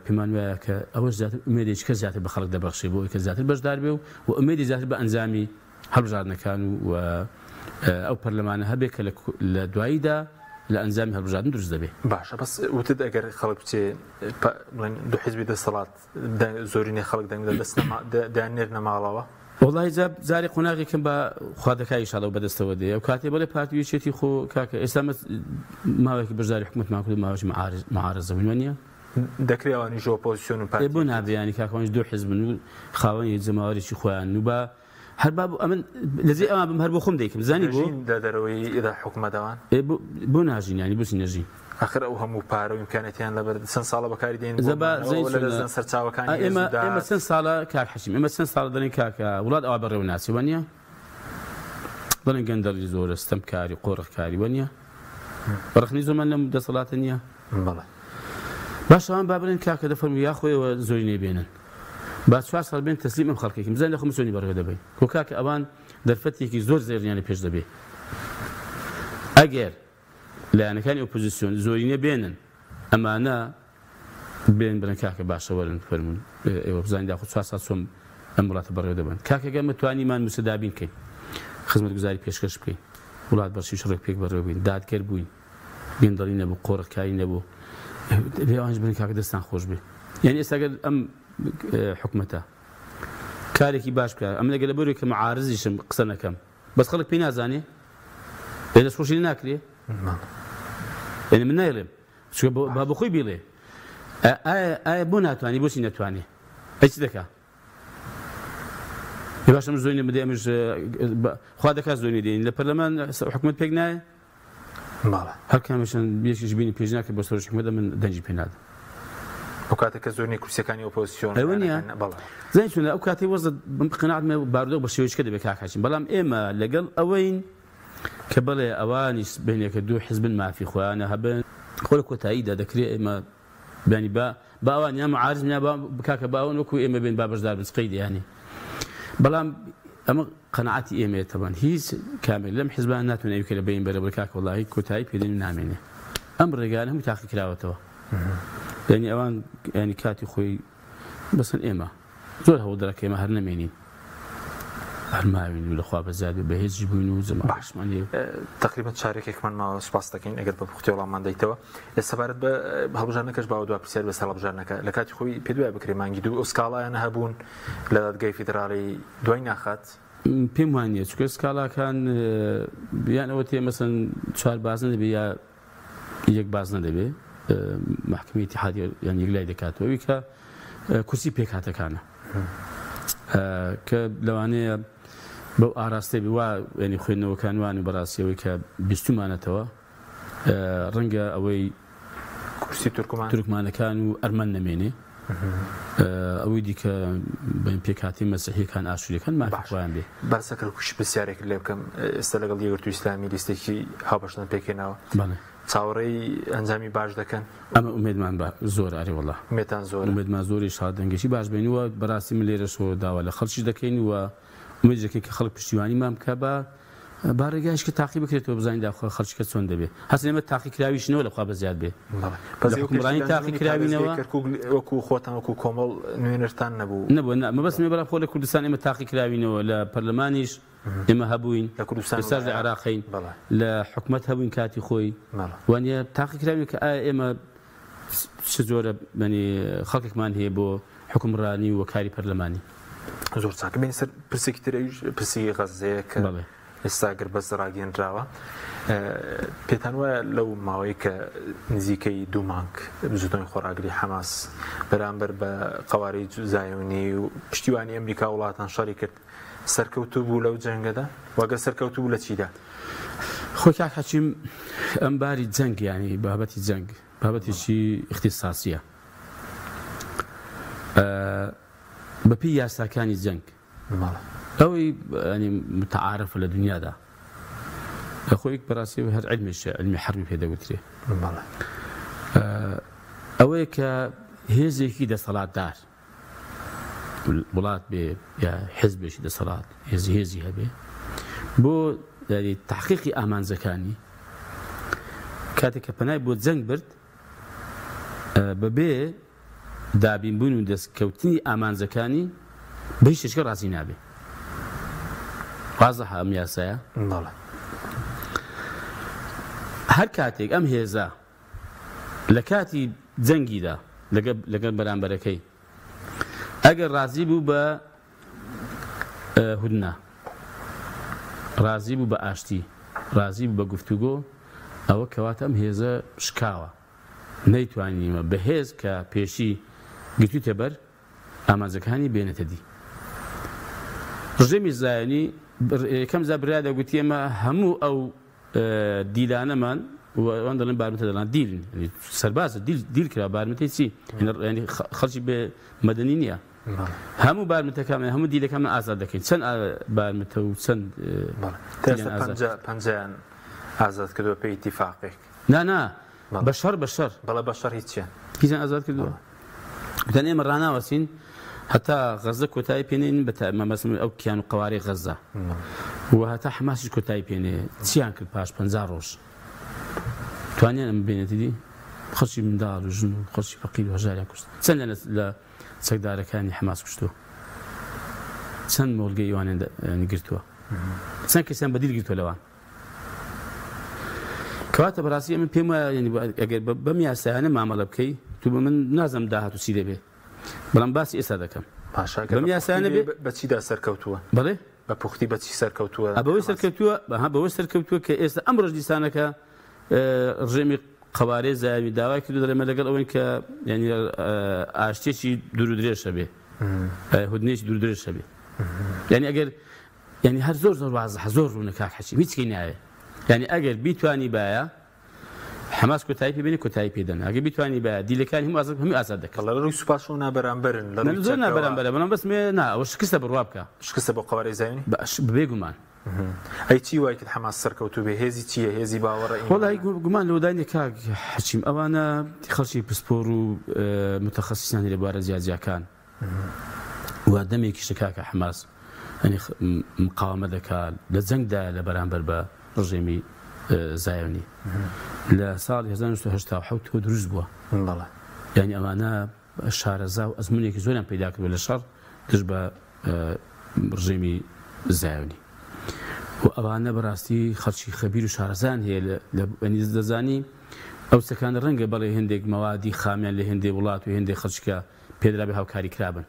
پێمان وایە کە ئەوەش زیاتر ئومێدێکی کە زیاتر بە خەڵک دەبەخشێ بۆ کە زیاتر بەشدار بێ و ئومێدی زیاتر بە ئەنجامی هەڵبژاردنەکان و ئەو پەرلەمانە هەبێت کە لە دواییدا لە ئەنجامی هەڵبژاردن دروست دەبێت. باشە بەس وتت ئەگەر خەڵک بچێ دوو حیزبی دەسەڵات زۆرینەی خەڵک دەیانێرنە ماڵەوە وڵی جارێک قۆناغێکم بە خوادەکای شاڵەوە بەدەستەوە دێ ئەو کاتێ بەڵێ پارتیویچێتی خۆ کاکە ئێستا ماوەیەکی بەشداری حکومەتمان کرد ماوەی معارەزەوە نیە دەکرێت ئەوانیش ئۆپۆزیسیۆن و بۆ نابێ ینی کاکەوانش دوو حیزبن و خاوەنی جەماوەریی خۆیان و بە هەر بابوو ئەمن لەزێ ئەمە بم هەر بۆ خۆم دەیکەم زانی بۆ دەرەوەی ئێدا حکومە دەوان بۆ ناژین ینی بۆچی نەژین آخر ئەو هەموو پارە و ئیمکانەتیان لەبەر چەند ساڵە بەکاری دێن زەبا سەرچاوەکانی ئێمە چەند ساڵە کاک حەشیم ئێمە چەند ساڵە دەڵێن کاکە وڵات ئەوە بەڕێوە ناچی وانە بڵێن گەندەڵی زۆرە ستەمکاری قۆڕەخکاری وانە بەڕخنی زۆرمان لەم دەسەڵاتە نییە بەڵێ باش ئەوان با بڵێن کاکە دەفەرموو یا خۆیەوە زۆری نێبێنن با 4 ساڵ بێن تەسلیم ئەم خەڵکێکی بزانین لە خۆم چۆنی بەڕێوە دەبین کۆ کاکە ئەوان دەرفەتێکی زۆر زێڕیانە پێش دەبێ ئەگەر لایەنەکانی ئۆپۆزیسیۆن زۆرینە بێنن ئەمانە بێن بڵێن کاکە باشە وەرن فەرمون ئێوە بزانین داخۆ 4 ساڵ چۆن ئەم وڵاتە بەڕێوە دەبن کاکەگە متوانیمان موسەدابین بکەین خزمەتگوزاری پێشکەش بکەین وڵات بەرشی شڕێک پێک بەڕێوە بین دادگەر بووین گەندەڵی نەبوو قۆڕەکاری نەبوو لێوانش بن کاکە دەستان خۆش بێ یعنی ئێستاگەر ئەم حکومەتە کارێکی باش بکە ئەم لەگەلە بەرێک کە معارزیشم قسە نەکەم بەس خەڵک پێی نازانێ لە خۆشی ناکرێ یعنی من نایڵێم با بخۆی بیڵێ ئایا بۆ ناتوانانی بۆچی نەتوانێ هیچ دەکا باشم زۆینە بدە ئەمەش خوا دەکات زۆینە دێن لە پەرلەمان حکومەت پێک نایە هەر کامێشان بێشیش بینی پێش ناکە بە سەر حکومەتە من دەنجی پێ نادەم ئەو کاتێککە زۆرنی کورسەکانی ئۆپۆزیسیۆن زین چون ئەو کاتی وەزت قناعتمە بارودۆ بە شێوەیەکە دەبێت کاکاشین بەڵام ئێمە لەگەڵ ئەوەین کە بڵێ ئەوانیش بینێکە دوو حزبن مافی خۆیانە هەبن خۆ لە کۆتاییدا دەکرێت ئێمە بینی با ئەوان یا معارز یا کاکە باوەن وەکو ئێمە بین با بەشدار بن سقەی دەیانی بەڵام ئەمە قەنەعەتی ئێمەیە تەبەن هیچ کامل لەم حیزبان ناتوانێت کە لە بین بەرەبەر کاکە وەڵاهی کۆتایی پێدەنی نامێنێ ئەم ڕێگانە هەموو تاقی کراوەتەوە یعنی ئەوان ینی کاتی خۆی بەسن ئێمە زۆر هەوڵدەرەکە ئێمە هەر نەمێنین هەرماوین و لەخوا بەزیاد بە هێزی بووین و زەما باشمان تقریبا چارێکێکمان ماوە سپاس دەکەین ئەگەر بە پوختی وەڵاممان دەیتەوە لە سەبارەت بە هەڵبژارنەکەش باوە دوا پرسیار بە هەڵبژارنەکە لە کاتی خۆی پێ دوای بکرێ مانگی دوو ئۆسکاڵایانە هەبوون لە دادگای فیدراڵی دوای ناخات پێم وانە چکە سکاڵاکان یان ئەوە تێ مەسەن 4 بازن دەبێ یا یەک بازنە دەبێ محکمەی اتحادیە یان یەک لای دەکاتەوەی کە کورسی پێکهاتەکانە کە لەوانەیە بەو ئاراستەی وا ینی خوێندنەوەکان وانی بەڕاستیەوەی کە بیستمانەتەوە ڕەنگە ئەوەی کورسی تورکمانەکان و ئەرمەن نەمێنێ ئەوەی دیکە پێکهاتی مەسیحیەکان ئاشوریەکان مافیخوایان بێ باسەکە کوشی پرسیارێک لێ بکەم ئێستا لەگەڵ یەکگرتووی ئیسلامی لیستێکی هاوبەشتن پێکێناوە چاوەڕێی ئەنجامی باش دەکەن ئەمە ئومێدمان زۆر ئاری وەڵا مێتان زۆر ئومێدمان زۆری شادەنگەشی باش بینیوە بەڕاستی من لێرەشەوە داوا لە خەڵکیش دەکەین وە ئومێد دەکەین کە خەڵک پشتیوانی مام بکە بە ڕێگایش کە تاقی بکرێتەوە بزانین داخۆ خەڵکیکە چۆن دەبێت هەستن ئێمە تاقی کراویشنەوە لەخوا بەزیاد بێ حکومڕانی تاقی کراوینەوە وەکو خۆتان وەکو کۆمەڵ نوێنەرتان نەبوو مەبەستمێ بەڵام خۆ لە کوردستان ئێمە تاقی کراوینەوە لە پەرلەمانیش ئێمە هەبووین لە کوردستان ئێستاش لە عێراقین لە حکومەت هەبووین کاتی خۆی وانە تاقی کراوین کە ئایا ئێمە چ زۆرە خەڵکێکمان هەیە بۆ حکومڕانی و کاری پەرلەمانی زۆر چاکە بین سەر پرسێکی ترەویش پرسی غەزەیە کە ئێستا گەر بەس ڕاگەیەنراوە پێتان وایە لەو ماوەی کە نزیکەی 2 مانگ بزوتۆی خۆراگری حەماس بەرامبەر بە قەوارەی زایۆنی و پشتیوانی ئەمریکا وڵاتان شەڕی کرد سەرکەوتوو بوو لەو جەنگەدا وەگەر سەرکەوتوو بوو لە چیدا خۆی کاک حەچیم ئەم باری جەنگ ینی بابەتی جەنگ بابەتێکی اختصاسیە بەپی یاساکانی جەنگ ئەوەی متعارفە لە دنیادا خۆی بەڕاستی هەر علمیشە علمی حربی پێدەوترێ ئەوەیە کە هێزێکی دەسەڵاتدار وڵات بێ یا حزبێکی دەسەڵات هێزی هەبێ بۆ تحقیقی ئامانجەکانی کاتێک کە پەنای بۆ جەنگ برد بەبێ دابینبوون و دەستکەوتنی ئامانجەکانی بە هیچ شتێکە ڕازی نابێ واضح ئەم یاسایە هەر کاتێک ئەم هێزە لە کاتی جەنگیدا لەگەڵ بەرامبەرەکەی ئەگەر ڕازی بوو بە هودنا ڕازی بوو بە ئاشتی ڕازی بوو بە گفتوگۆ ئەوە کەواتە ئەم هێزە شکاوە نەیتوانیمە بەهێز کە پێشی گرتوویتە بەر ئامانجەکانی بێنێتە دی ڕژێمی زایانی کەم زا برایدا گوتی ئێمە هەموو ئەو دیلانەمان وان دەڵێن بارمتە دەڵان دیلن سەربازە دیل کرا بارمتەی چی ینی خەڵکی بێ مەدەنی نییە هەموو بارمتەکەمان هەموو دیلەکەمان ئازاد دەکەین چەند بارمتە و چەند پەنجیان ئازاد کردووە پێی ئیتیفاقێک نا بەشەر بەڵێ بەشەر هیچیان هیچیان ئازاد کردووە گوتان ئێمە ڕناوەچین هەتا غەزە کۆتایی پێنین بە مەسم ئەو کیان و قەواری غەزە و هەتا حماسیش کۆتایی پێنێ چیان کرد پاش 50 ڕۆژ توانیان ئەمە بێنێتی دی خەڵکی منداڵ و ژن و خەڵکی فەقیر و هەژاریان کوشت چەند لە چەکدارەکانی حماس کوشتووە چەند مۆڵگەی ئەوانیان گرتووە چەند کەسیان بەدیل گرتووە لەوان کەواتە بەڕاستی ئەمە پێم وایە ئەگەر بەم یاسایانە مامەڵە بکەی تو بە من نازم داهاتوو چی دەبێ بەڵام باسی ئێستا دەکەم بەم یاسایانە بەچیدا سەرکەوتووە بەڵێ بە پوختی بەچی سەرکەوتووە بەوەی سەرکەوتووە کە ئێستا ئەم ڕژدیسانەکە ڕژێمی قەوارێ زاوی داوای کردو دەڵێمە لەگەڵ ئەوەی کە ینی ئاشتێکی دوور و درێژە بێ هودنێکی دوور درێژە بێ ینی ئەگەر ینی هەر زۆر وازە زۆر ڕوونە کاک حەچی هیچکی نایە ینی ئەگەر بیتوانی باە حماس کۆتایی پێ بێنێ کۆتایی پێدەن ئەگەر بیتوانی باە دیلەکانی هەموو ئازاد دەکەن لە ڕووی سوپاس و نابەرامبەرن زۆر نابەرامبەرە بەڵام بەس نا ئەوە شکستە بڕوا بکە شکستە بۆ قەوارەی زاوی بێگومان ئەی چی وای کرد حماس سەرکەوتوو بێ هێزی چییە هێزی باوەڕە وەڵای گومان لەودانی کاک حەچیم ئەوانە خەڵکی پسپۆر و متەخەسیسانی لەبارە جیاجیەکان وا دەمێکیشە کاکە حماس ینی مقاومە دەکات لە جەنگدا لە بەرامبەر بە ڕژێمی زایۆنی لە ساڵی 1970 دروست بووە ینی ئەوانە شارەزا و ئەزمونێکی زۆریان پەیدا کردووە لە شەڕ دژ بە ڕژێمی زایۆنی و ئەوانە بەڕاستی خەڵکی خەبیر و شارەزان هەیە لەنی دەزانی ئەو چەکانە ڕەنگە بەڵێ هێندێک مەوادی خامیان لە هێندێک وڵات و هێندێک خەڵکە پێدرابێ هاوکاری کرابن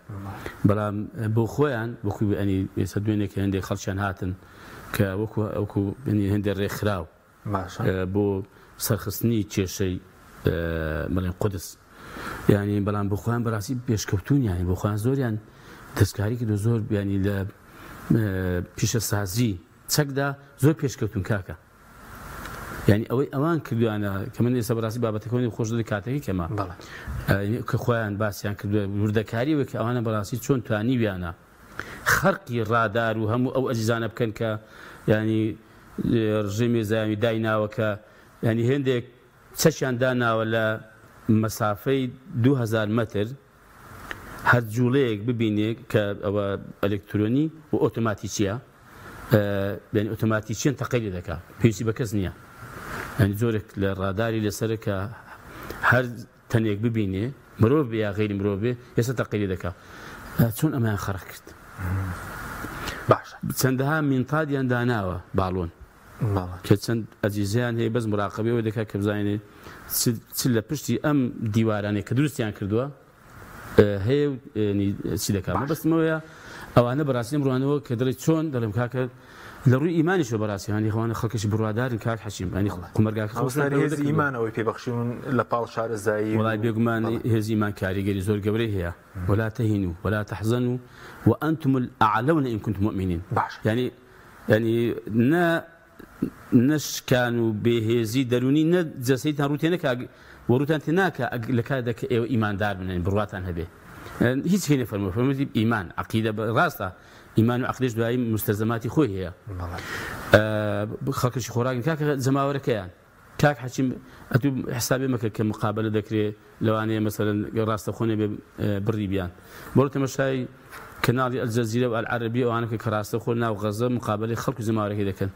بەڵام بۆ خۆیان وەکو ئەنی ئێستا دوێنێک هێندێک خەڵکیان هاتن کە وەکو هێندێک ڕێکخراو بۆ سەرخستنی کێشەی بەڵێن قودس ینی بەڵام بۆ خۆیان بەڕاستی پێشکەوتون یانی بۆ خۆیان زۆریان دەستکاری کردو زۆر ینی لە پیشە سازی چەکدا زۆر پێشکەوتون کاکە ینی ئەوەی ئەوان کردوانە کە من ئێستا بەڕاستی بابەتەکەی خۆش دەی کاتێکی کەمە کە خۆیان باسییان کردووە وردەکاریەوە کە ئەوانە بەڕاستی چۆن توانیویانە خەرقی ڕادار و هەموو ئەو ئەجزانە بکەن کە ینی ڕژێمی زاوی دایناوەکە ینی هێندێک چەشیان داناوە لە مەسافەی 2000 مەتر هەر جوڵەیەک ببینێ کە ئەوە ئەلکترۆنی و ئۆتۆماتیکیە ینی ئۆتۆماتیکیان تەقەیلی دەکات پێویستی بە کەس نییە ینی زۆرێک لە ڕاداری لەسەر کە هەر تەنێک ببینێ مرۆڤ بێ یا غەیری مرۆڤ بێ ئێستا تەقەیلی دەکات چۆن ئەمەیان خەرق کرد باش چەندەها مینتادیان داناوە باڵۆن کە چەند ئەجیزیان هەیە بەس مراقبەوە دەکات کە بزانێ چ لە پشتی ئەم دیوارانەی کە دروستیان کردووە هەیە چی دەکات بەستمەوەیە ئەوانە بەڕاستی مرۆوانەوە کە دەڵێ چۆن دەڵێم کاکە لە ڕووی ئیمانیشەوە بەڕاستی هەنی خەوانە خەڵکەشی بڕوادارن کاک حەچیم ئەنی قومەرگاکە هێزی ئیمانەوەی پێبەخشیون لە پاڵ شارەزایی وڵای بێگومان هێزی ئیمان کاریگەری زۆر گەورەی هەیە ولا تهینوا ولا تحزنوا وأنتم الأعلون إن كنتم مؤمنين يعني نشكان بهزي دروني نجسيتها روتينك وروتان تناك لكادك إيمان دار من برواتان هبه هیچ هنا فرمودی ایمان عقیده راسته ایمان و عقیدش دوای مستلزماتی خوی هیا خالقش خوراک کاک زماوره کیان کاک حچیم اتو حسابی مکه که مقابله دکری لوانه مثلا راسته خونه بری بیان برو تماشای كنال الجزيرة والعربية وأنا كراسة خلنا وغزة مقابلة خلق زمارة كذا كان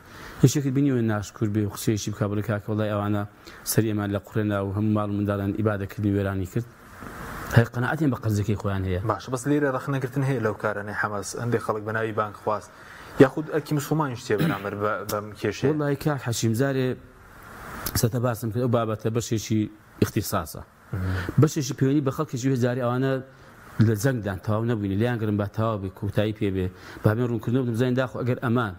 الشكل بيني والناس كربي وخصوصي شيء مقابلة كاك والله أنا سريع ما لقرنا وهم مال من دارن إبادة كذي ويراني كذا هاي قناعتي بقصدك إخوان هي باش بس ليرة رخنا قلتن هي لو كان حماس عندي خلق بناوي بانك خواص ياخذ أكيد مسلمان يشتي بنعمر بمكيشة والله كاك حشيم زاري ستباسم كذا بابته بس شيء اختصاصه بس شيء بيوني بخلق شيء زاري أنا لزنگدان تاو نبوینی لیان گرم با تاو بی کوتایی پی بی بابین رون کردن بودم زین داخل اگر امان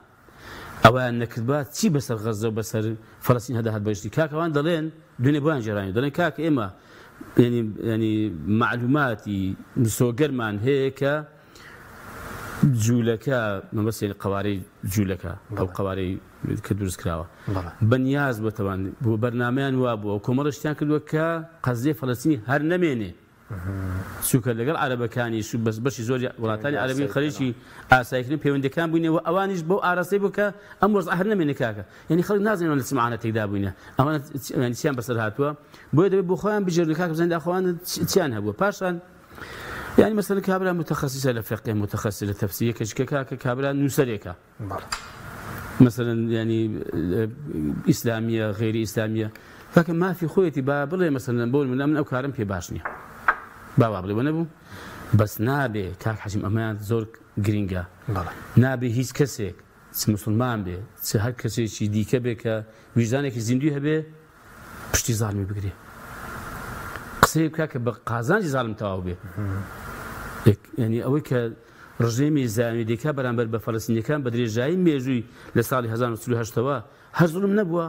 اوان نکرد چی بسر غزه و بسر فلسطین هذا هاد بيجي كاك اوان دلين دنيا بوان جراني دلين كاك اما يعني معلوماتي مسوقر مان هيك جوولەکە مەبەستی قوارەی جوولەکە ئەو قوارەی کە دروست کراوە بەنیاز بۆتەوان بۆ بەرنامەیان وا بووە کۆمەڵشتیان کردووە کە قەزیە فەڵەستینی هەر نەمێنێ چونکە لەگەڵ عەرەبەکانی بەشی زۆر وڵاتانی عەرەبی خەلیجی ئاساییکردن پەیوەندیەکان بووینە و ئەوانیش بۆ ئاراستەی بوو کە ئەم وەزع هەر نەمێنێ کاکە یعنی خەڵک نازانێن لە سمعانە تێکدا بووینە ئەوانە چیان بەسەر هاتووە بۆیە دەبێت بۆ خۆیان بژێرن کاکە بزانین ئەخوانە چیان هەبووە پاشان يعني مثلا كابرا متخصصة لفقه متخصصة لتفسير كابرا نوسريكا مثلا يعني إسلامية غير إسلامية لكن ما في خويتي بابلي مثلا بقول من أو كارم في باشني بابلي ونبو بس نابي كاك حجم أمان زور جرينجا نابي هيس كسيك مسلمان بي هر كسي شي ديكا بك وجدانك زندوها بي بشتي ظالمي بقري قسەی بکە کە بە قازانجی زاڵم تەواو بێ یعنی ئەوەی کە ڕژێمی زاوی دیکا بەرامبەر بە فەڵەستینیەکان بە درێژایی مێژووی لە ساڵی 1970ەوە هەر زوڵم نەبووە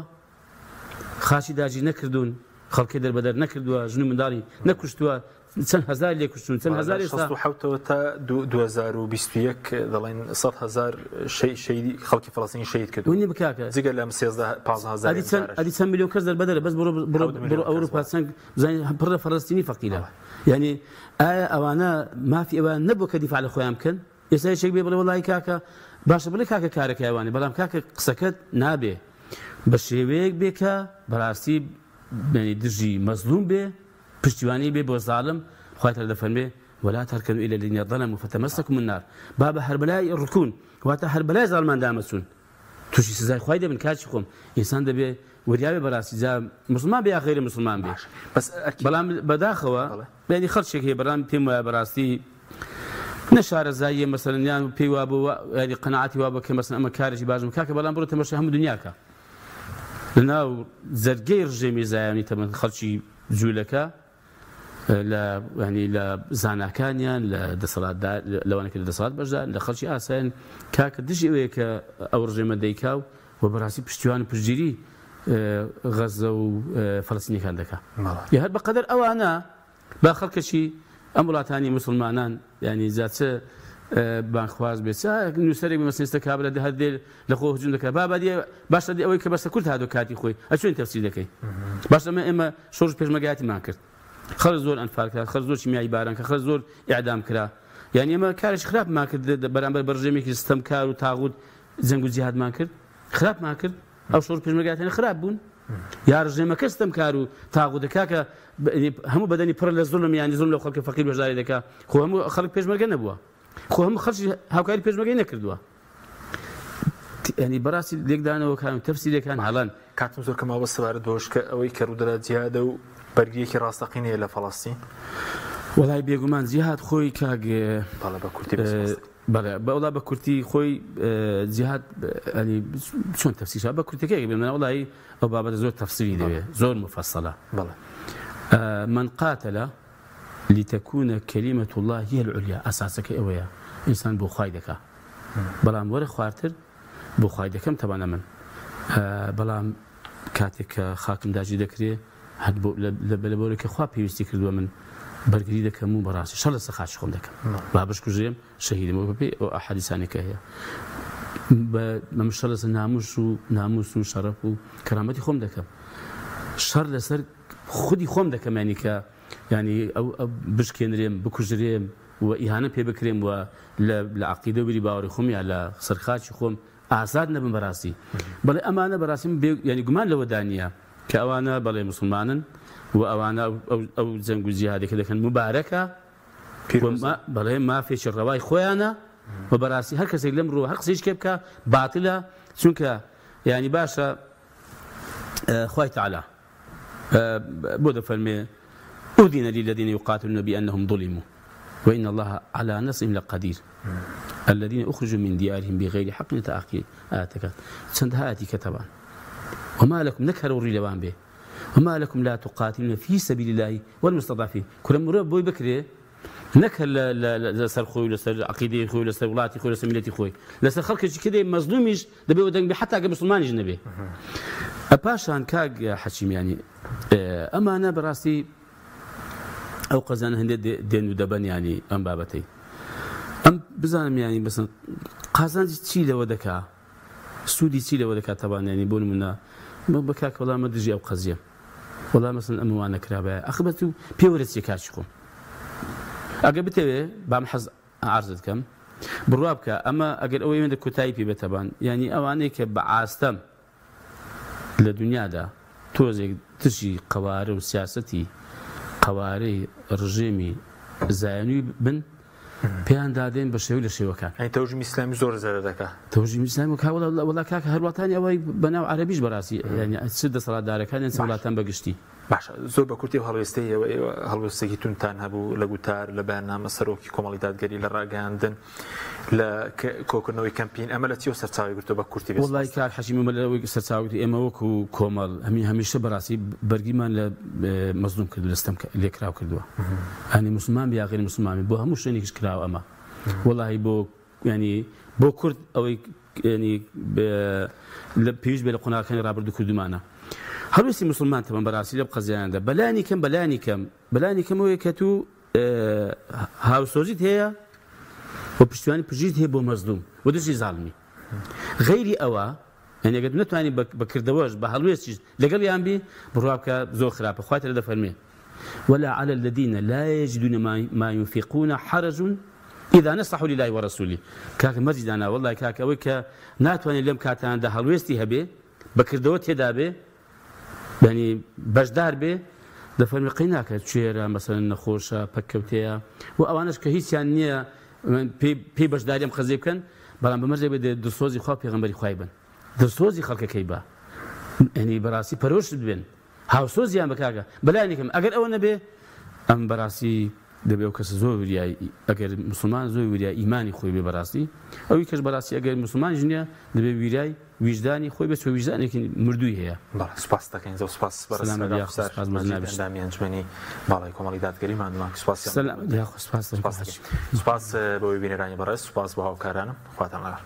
خاچی داژی نەکردوون خەڵکی دەربەدەر نەکردووە ژن و منداڵی نەکوشتووە چەند هەزار لێ کوشتون چەند هەزار حوتەوە تا 2021 دەڵێن 100,000 خەڵکی فەڵەستینی شەهید کردوون بکاکە جگە لەم 15,000 ئەدی چەند میلیۆن کەس دەربەدەرە بەس بڕۆ ئەوروپا چەند بزانین پڕە فەڵەستینی فەقیرە یعنی ئایا ئەوانە مافی ئەوان نەبوو کە دیفاع لە خۆیان بکەن ئێستا یەکێک بێ بڵێ وەڵای کاکە باشە بڵێ کاکە کارەکەی ئەوانێ بەڵام کاکە قسەکەت نابێ بە شێوەیەک بێ کە بەڕاستی دژی مەزلوم بێ پشتیوانی بێ بۆ زاڵم خوای تر دەفەرمێ ولا تركنوا إلى الذين ظلموا فتمسكم النار باب هەربەلای ڕکون واتە هەربەلای زاڵمان دامەچون تووشی سزای خوای دەبن کاچی خۆم ئینسان دەبێ وریاوێ بەڕاستی جا مسلمان بێ یا غەیری مسلمان بێ بەڵام بەداخەوە یعنی خەڵکێک هەیە بەڵام پێم وایە بەڕاستی نەشارەزاییە مەسەلەن یان پێی وا بوو ینی قەناعەتی وا بوو کە مەسەلەن ئەمە کارێکی باشم کاکە بەڵام بڕۆ تەماشای هەموو دنیاکە لەناو زەرگەی ڕژێمی زایانی تەمەن خەڵکی جوولەکە ینی لە زاناکانیان لە دەسەڵاتدار لەوانەکە لە دەسەڵات بەشدا لە خەڵکی ئاسایان کاکە دژی ئەوەیە کە ئەو ڕژێمە دەیکاو و بەڕاستی پشتیوان و پشتگیری غەزە و فەڵەستینیەکان دەکات یا هەر بەقەدەر ئەوانە با خەڵکەشی ئەم وڵاتانی مسلمانان ینی زیاتر بانخواز بێت نووسەرێک مەسەلەن کابرا هەردێ لە خۆ هجوم دەکات باشە ئەوەی کە بەسە کورد هاتووە کاتی خۆی ئەچۆن تەفسیر دەکەی باشە ئێمە شۆڕ پێشمەرگایەتیمان کرد خەڵک زۆر ئەنفال کرا خەڵک زۆر چیمیایی باران کە خەڵک زۆر ئیعدام کرا یعنی ئێمە کارێکی خراپمان کرد بەرامبەر بە ڕژێمێکی ستەمکار و تاغوت جەنگ و جیهادمان کرد خراپمان کرد ئەو شۆڕ پێشمەرگایەتیان خراپ بوون یا ڕژێمەکە ستەمکار و تاغوتەکە کە هەموو بەدەنی پڕ لە زوڵم یانی زوڵم لە خەڵکی فەقیر بەشداری دەکات خۆ هەموو خەڵک پێشمەرگە نەبووە خۆ هەموو خەڵکی هاوکاری پێشمەرگەی نەکردووە ینی بەڕاستی لێکدانەوە کارم تەفسیرەکان هەڵان کاتم زۆر کە ماوە سەبارەت بەوەش کە ئەوەی کە ڕوودەدا جیهادە و بەرگریەکی ڕاستەقینەیە لە فەڵەستین وەڵای بێگومان جیهاد خۆی کاگێ بە کورتی بەوڵا بە کورتی خۆی جیهاد چۆن تەفسیرشا بە کورتەکەی بێ وڵی ئەو بابەتە زۆر تەفسیری دەوێت زۆر مفەسەڵە من قاتل لتكون كلمة الله هي العليا أساسك أويا إنسان بو خوای دەکا بەڵام وەرە خوارتر بۆ خوای دەکەم تەبانە من بەڵام کاتێک کە خاکم داژی دەکرێ لە بۆرەکە خوا پێویستی کردووە من بەرگری دەکەم و بەڕاستی شەڕ لەسەر خاچی خۆم دەکەم بابش کوژێم شەهیدمەوە بەپێی ئەو ئەحادیثانێکە هەیە بە شەڕ لەسەر ناموس و شەرەف و کەرامەتی خۆم دەکەم شەڕ لەسەر خودی خۆم دەکەم ینی کە ینی ئەو بشکێنرێم بکوژرێم و ئیهانە پێ بکرێم و لە عەقیدە و بری باوەڕی خۆم یا لە سەرخاچی خۆم ئازاد نەبم بەڕاستی بەڵێ ئەمانە بەڕاستی ینی گومان لەوە دانیە کە ئەوانە بەڵێ مسلمانن و ئەوانە ئەو جەنگ و جیهادێکە دەکەن مبارەکە بەڵێ مافێکی ڕەوای خۆیانە و بەڕاستی هەر کەسێک لەم ڕۆ هەر قسەیش کێ بکە باتلە چونکە ینی باشە خوای تەعالا بۆ دەفەرمێ أذن للذين يقاتلون بأنهم ظلموا وإن الله على نصرهم لقدير الذين أخرجوا من ديارهم بغير حق آتك سندهاتي كتبا وما لكم نكروا الرلوان به وما لكم لا تقاتلون في سبيل الله والمستضعفين كل مرة بوي بكري نكر لسر خوي لسر عقيدة خوي لسر ولاتي خوي لسر ملتي خوي لسر خلق كده مظلوميش دبي ودنج حتى قبل مسلمانيش نبي أباشان كاج حشيم يعني أما أنا براسي أو قزان هندي دين ودبن يعني أم بابتي أم بزانم ینی بەس قازانجی چی لەوە دەکا سوودی چی لەوە دەکات تەبان ینی بۆ نمونە بە کاکە وەڵامە دژی ئەو قەزیە وەڵام مەسەڵەن ئەمە وانە کرابایە ئەخبەت و پێوەرە چی کاچی خۆم ئەگە بتەوێ بام حەز عرضت کەم بڕوا بکە ئەمە ئەگەر ئەوەی وێندە کۆتایی پێ بێتەبان ینی ئەوانەیە کە بە ئاستەم لە دنیادا تۆزێک تشی قەوارە و سیاسەتی قەوارەی ڕژێمی زایەنووی بن پێیان دادێن بە شێوی لە شێوەکان تەوژمی ئیسلامی زۆر زەرە دەکات تەوژمی ئیسلامی وەڵا کاکە هەرواتانی ئەوەی بەناو عەرەبیش بەڕاستی ینی چ دەسەڵاتدارەکانیان چ وڵاتان بەگشتی باش زۆر بە کورتی هەڵوێستەی هەڵوێستێکی تونتان هەبوو لە گوتار لە بەیاننامە سەرۆکی کۆمەڵی دادگەری لە ڕاگەاندن لە کۆکردنەوەی کەمپین ئەمە لە چیەوە سەرچاوی گرتووە بە کورتی وڵای کاک حەشیمی مەلەوەی سەرچاوی ئێمە وەکو کۆمەڵ هەمیشە بەڕاستی بەرگیمان لە مەزلوم کرد لەستەم لێکراو کردووە ئەنی موسڵمان بیا غیر موسڵمانی بۆ هەموو شوێنێکیش کراوە ئەمە وڵی بۆ ینی بۆ کورد ئەوەی ینی لە پێویست بێ لە قۆناغەکانی ڕابردوو کردومانە هەڵوێستی موسڵمان تەمەن بەڕاستی لەم قەزیانەدا بەلانی کەم ئەوەیە کە تو هاوسۆزیت هەیە بۆ پشتیوانی پژیت هەیە بۆ مەزلوم بۆ دژی زاڵمی غەیری ئەوە یعنی ئەگەر نەتوانی بەکردەوەش بە هەڵوێستیش لەگەڵ یان بی بڕوا بکە زۆر خراپە خوای تێرە دەفەرمێ ولا على الذين لا يجدون ما ينفقون حرج إذا نصحوا لله ورسوله كاك مزيدانا والله كاك أوي كا ناتواني لم كاتان ده هلويستي هبي بكردوت هدا بي يعني بجدار بي ده فرمي قيناك تشيرا مثلا نخوشة بكوتيا وأوانش كهيس يعني بي بجداريم خزيب كان بلان بمرجع بده دسوزي خواب يغنبري خايبا دسوزي خلق كيبا يعني براسي پروش بين هاوسوزي ام بكاكا بلانيكم اگر او نبي ام براسي دەبێ ئەو کەسە زۆر وریای ئەگەر مسلمان زۆر وریای ئیمانی خۆی بێ بەڕاستی ئەوی کەس بەڕاستی ئەگەر مسلمانیش نییە دەبێ ویرای ویژدانی خۆی بێت ویژدانێکی مردووی هەیە. سوپاس دەکەین زۆر سوپاس بەڕێزدامی ئەنجومەنی باڵای کۆمەڵی دادگەریمانمان سوپاس بۆ بینێرانی بەڕێز سوپاس بۆ هاوکارانم خواتان لەگەڵ.